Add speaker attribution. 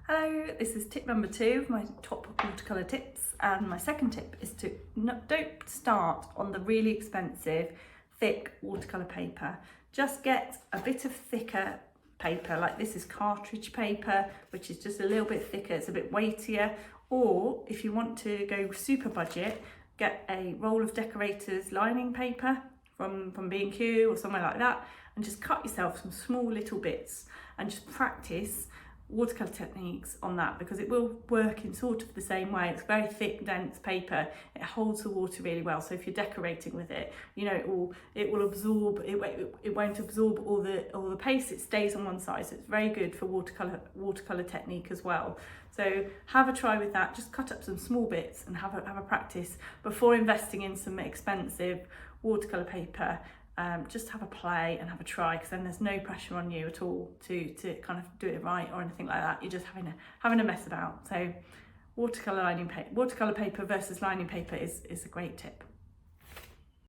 Speaker 1: Hello, this is tip number 2 of my top watercolour tips, and my second tip is to don't start on the really expensive thick watercolour paper. Just get a bit of thicker paper, like this is cartridge paper, which is just a little bit thicker, it's a bit weightier. Or if you want to go super budget, get a roll of decorators lining paper from B&Q or somewhere like that, and just cut yourself some small little bits and just practice watercolour techniques on that, because it will work in sort of the same way. It's very thick, dense paper, it holds the water really well, so if you're decorating with it, you know, it will absorb, it won't absorb all the paste, it stays on one side, so it's very good for watercolour technique as well. So have a try with that, just cut up some small bits and have a practice before investing in some expensive watercolour paper. Just have a play and have a try, because then there's no pressure on you at all to kind of do it right or anything like that. You're just having a mess about. So watercolour paper versus lining paper is a great tip.